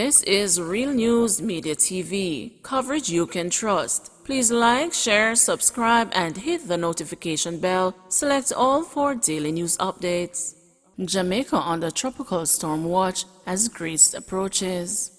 This is Real News Media TV, coverage you can trust. Please like, share, subscribe, and hit the notification bell. Select all for daily news updates. Jamaica under tropical storm watch as Grace approaches.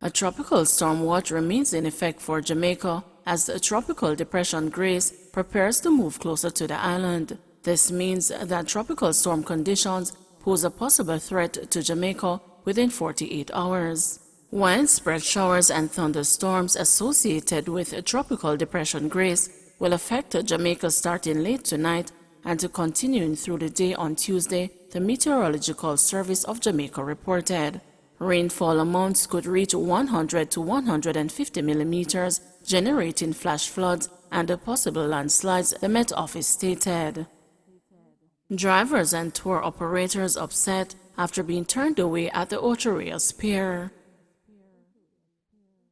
A tropical storm watch remains in effect for Jamaica as the tropical depression Grace prepares to move closer to the island. This means that tropical storm conditions pose a possible threat to Jamaica within 48 hours. Widespread showers and thunderstorms associated with tropical depression Grace will affect Jamaica starting late tonight and continuing through the day on Tuesday, the Meteorological Service of Jamaica reported. Rainfall amounts could reach 100 to 150 millimeters, generating flash floods and possible landslides, the Met Office stated. Drivers and tour operators upset after being turned away at the Ocho Pier.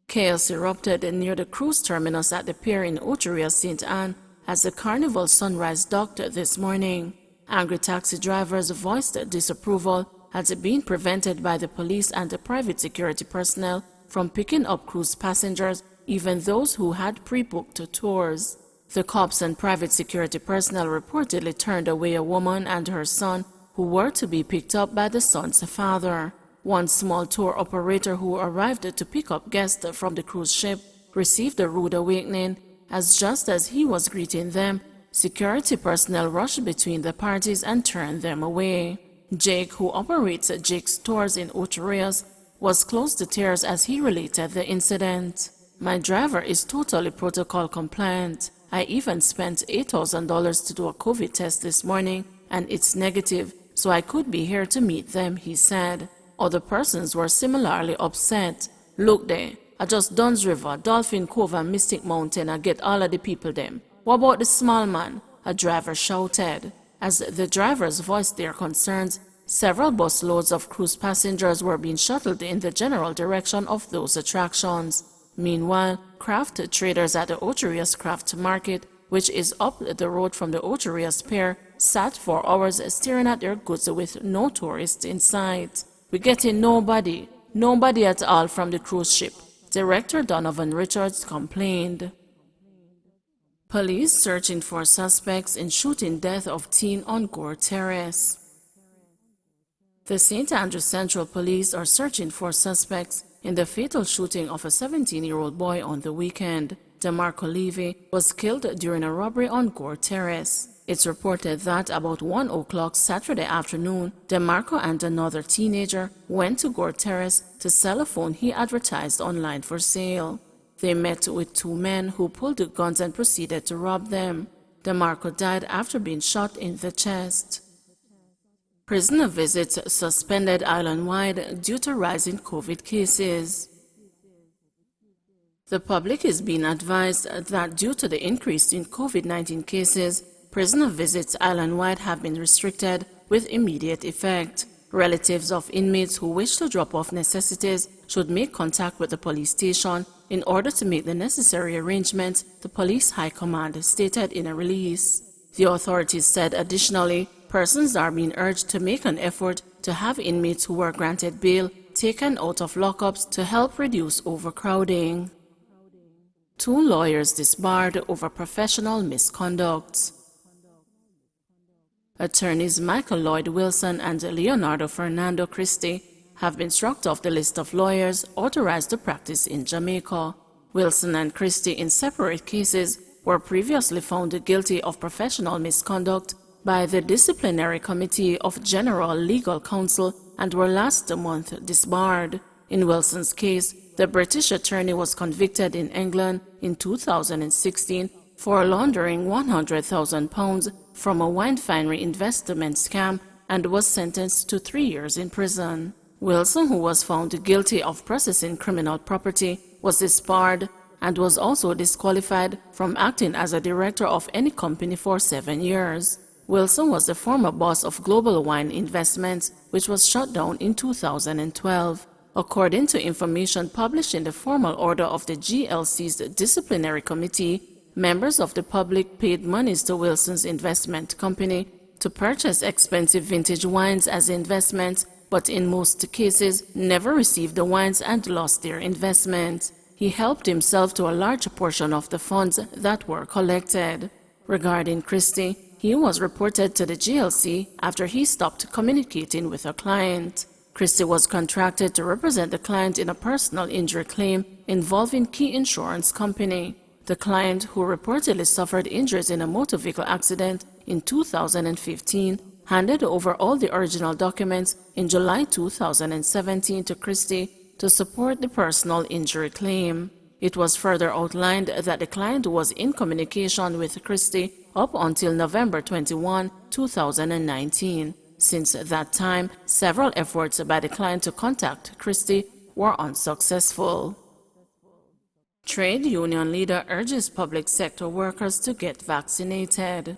Chaos erupted near the cruise terminus at the pier in Ocho St. Anne as the Carnival Sunrise docked this morning. Angry taxi drivers voiced disapproval had been prevented by the police and the private security personnel from picking up cruise passengers, even those who had pre-booked tours. The cops and private security personnel reportedly turned away a woman and her son who were to be picked up by the son's father. One small tour operator who arrived to pick up guests from the cruise ship received a rude awakening, as just as he was greeting them, security personnel rushed between the parties and turned them away. Jake, who operates Jake's Tours in Ocho Rios, was close to tears as he related the incident. "My driver is totally protocol compliant. I even spent $8,000 to do a COVID test this morning and it's negative, so I could be here to meet them," he said. Other persons were similarly upset. "Look there, I just Duns River, Dolphin Cove and Mystic Mountain I get all of the people them. What about the small man?" a driver shouted. As the drivers voiced their concerns, several busloads of cruise passengers were being shuttled in the general direction of those attractions. Meanwhile, craft traders at the Ocho Rios Craft Market, which is up the road from the Ocho Rios Pier, sat for hours staring at their goods with no tourists in sight. "We're getting nobody at all from the cruise ship," Director Donovan Richards complained. Police searching for suspects in shooting death of teen on Gore Terrace. The St. Andrews Central Police are searching for suspects in the fatal shooting of a 17-year-old boy on the weekend. DeMarco Levy was killed during a robbery on Gore Terrace. It's reported that about 1 o'clock Saturday afternoon, DeMarco and another teenager went to Gore Terrace to sell a phone he advertised online for sale. They met with two men who pulled guns and proceeded to rob them. DeMarco died after being shot in the chest. Prisoner visits suspended island-wide due to rising COVID cases. The public is being advised that due to the increase in COVID-19 cases, prisoner visits island-wide have been restricted with immediate effect. Relatives of inmates who wish to drop off necessities should make contact with the police station in order to make the necessary arrangements, the police high command stated in a release. The authorities said additionally, persons are being urged to make an effort to have inmates who were granted bail taken out of lockups to help reduce overcrowding. 2 lawyers disbarred over professional misconduct. Attorneys Michael Lloyd Wilson and Leonardo Fernando Christie have been struck off the list of lawyers authorized to practice in Jamaica. Wilson and Christie, in separate cases, were previously found guilty of professional misconduct by the Disciplinary Committee of General Legal Counsel and were last month disbarred. In Wilson's case, the British attorney was convicted in England in 2016 for laundering £100,000 from a winefinery investment scam and was sentenced to 3 years in prison. Wilson, who was found guilty of processing criminal property, was disbarred and was also disqualified from acting as a director of any company for 7 years. Wilson was the former boss of Global Wine Investments, which was shut down in 2012. According to information published in the formal order of the GLC's disciplinary committee, members of the public paid monies to Wilson's investment company to purchase expensive vintage wines as investments but in most cases never received the wines and lost their investment. He helped himself to a large portion of the funds that were collected. Regarding Christie, he was reported to the GLC after he stopped communicating with a client. Christie was contracted to represent the client in a personal injury claim involving Key Insurance Company. The client, who reportedly suffered injuries in a motor vehicle accident in 2015, handed over all the original documents in July 2017 to Christie to support the personal injury claim. It was further outlined that the client was in communication with Christie up until November 21, 2019. Since that time, several efforts by the client to contact Christie were unsuccessful. Trade union leader urges public sector workers to get vaccinated.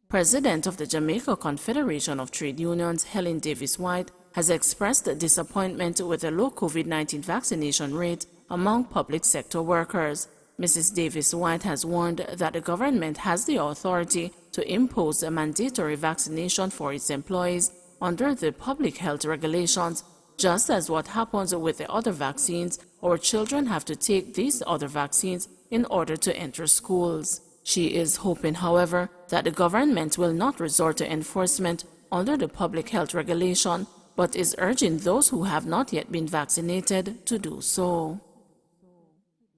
President of the Jamaica Confederation of Trade Unions, Helen Davis White, has expressed disappointment with the low COVID-19 vaccination rate among public sector workers. Mrs. Davis White has warned that the government has the authority to impose a mandatory vaccination for its employees under the public health regulations. Just as what happens with the other vaccines, our children have to take these other vaccines in order to enter schools. She is hoping, however, that the government will not resort to enforcement under the public health regulation, but is urging those who have not yet been vaccinated to do so.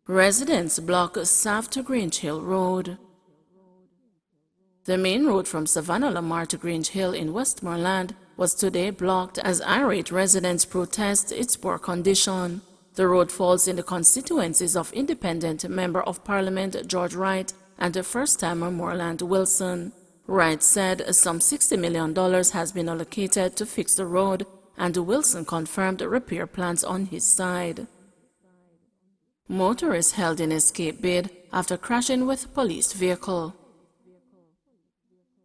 Residents block Sav to Grange Hill Road. The main road from Savannah Lamar to Grange Hill in Westmoreland was today blocked as irate residents protest its poor condition. The road falls in the constituencies of Independent Member of Parliament George Wright and the first-timer Moreland Wilson. Wright said some $60 million has been allocated to fix the road, and Wilson confirmed repair plans on his side. Motorist held in escape bid after crashing with police vehicle.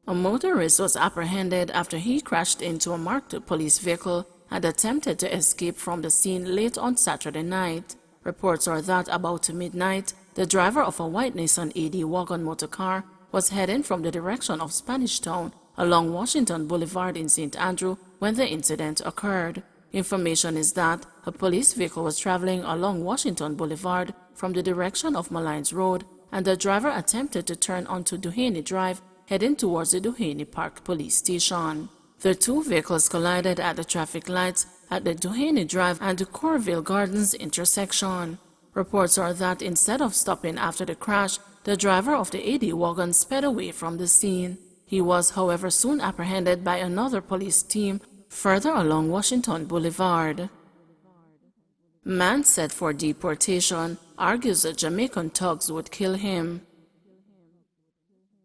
A motorist was apprehended after he crashed into a marked police vehicle and attempted to escape from the scene late on Saturday night. Reports are that about midnight, the driver of a white Nissan AD wagon motor car was heading from the direction of Spanish Town along Washington Boulevard in St. Andrew when the incident occurred. Information is that a police vehicle was traveling along Washington Boulevard from the direction of Malines Road, and the driver attempted to turn onto Duhaney Drive, heading towards the Duhaney Park Police Station. The two vehicles collided at the traffic lights at the Duhaney Drive and the Corville Gardens intersection. Reports are that instead of stopping after the crash, the driver of the AD wagon sped away from the scene. He was, however, soon apprehended by another police team further along Washington Boulevard. Man set for deportation argues that Jamaican thugs would kill him.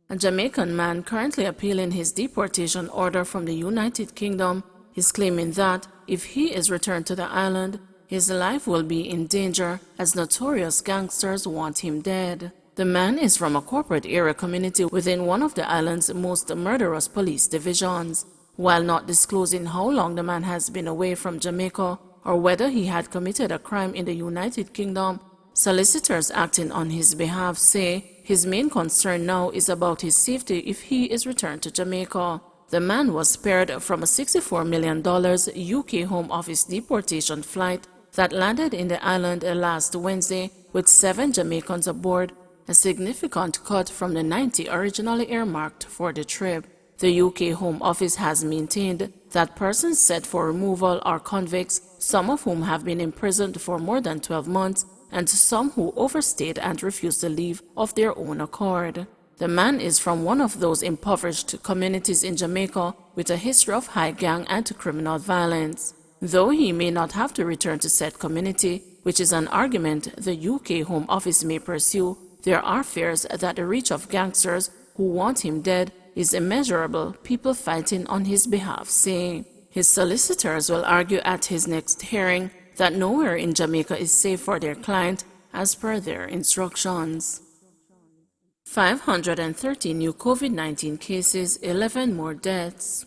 A Jamaican man currently appealing his deportation order from the United Kingdom is claiming that if he is returned to the island, his life will be in danger as notorious gangsters want him dead. The man is from a corporate area community within one of the island's most murderous police divisions. While not disclosing how long the man has been away from Jamaica or whether he had committed a crime in the United Kingdom, solicitors acting on his behalf say his main concern now is about his safety if he is returned to Jamaica. The man was spared from a $64 million UK Home Office deportation flight that landed in the island last Wednesday with 7 Jamaicans aboard, a significant cut from the 90 originally earmarked for the trip. The UK Home Office has maintained that persons set for removal are convicts, some of whom have been imprisoned for more than 12 months, and some who overstayed and refused to leave of their own accord. The man is from one of those impoverished communities in Jamaica with a history of high gang and criminal violence. Though he may not have to return to said community, which is an argument the UK Home Office may pursue, there are fears that the reach of gangsters who want him dead is immeasurable, people fighting on his behalf say. His solicitors will argue at his next hearing that nowhere in Jamaica is safe for their client as per their instructions. 530 new COVID-19 cases, 11 more deaths.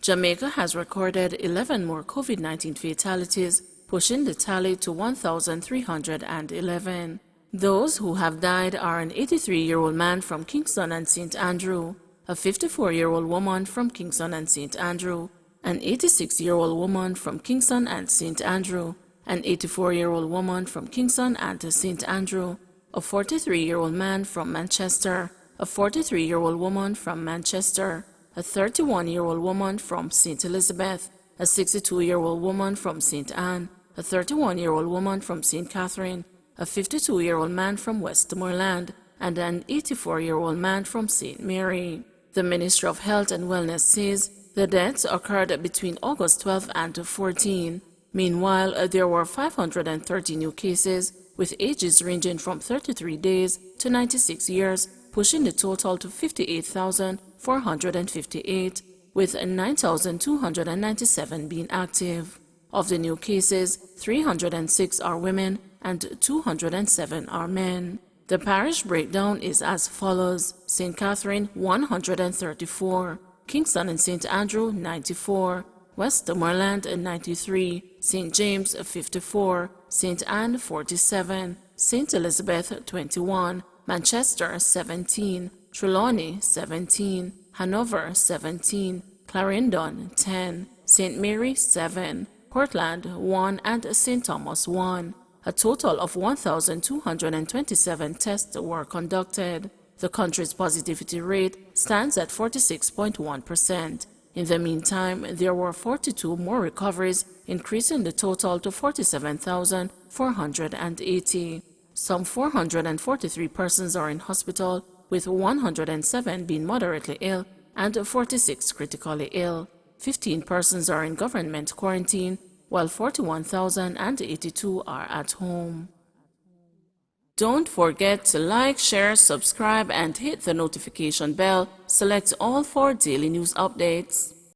Jamaica has recorded 11 more COVID-19 fatalities, pushing the tally to 1,311. Those who have died are an 83-year-old man from Kingston and St. Andrew, a 54-year-old woman from Kingston and St. Andrew, an 86-year-old woman from Kingston and St. Andrew, an 84-year-old woman from Kingston and St. Andrew, a 43-year-old man from Manchester, a 43-year-old woman from Manchester, a 31-year-old woman from St. Elizabeth, a 62-year-old woman from St. Anne, a 31-year-old woman from St. Catherine, a 52-year-old man from Westmoreland, and an 84-year-old man from St. Mary. The Ministry of Health and Wellness says the deaths occurred between August 12 and 14. Meanwhile, there were 530 new cases, with ages ranging from 33 days to 96 years, pushing the total to 58,458, with 9,297 being active. Of the new cases, 306 are women and 207 are men. The parish breakdown is as follows: St. Catherine 134, Kingston and St. Andrew 94, Westmoreland 93, St. James 54, St. Anne 47, St. Elizabeth 21, Manchester 17, Trelawney 17, Hanover 17, Clarendon 10, St. Mary 7, Portland 1 and St. Thomas 1. A total of 1,227 tests were conducted. The country's positivity rate stands at 46.1%. In the meantime, there were 42 more recoveries, increasing the total to 47,480. Some 443 persons are in hospital, with 107 being moderately ill and 46 critically ill. 15 persons are in government quarantine, while 41,082 are at home. Don't forget to like, share, subscribe, and hit the notification bell. Select all for daily news updates.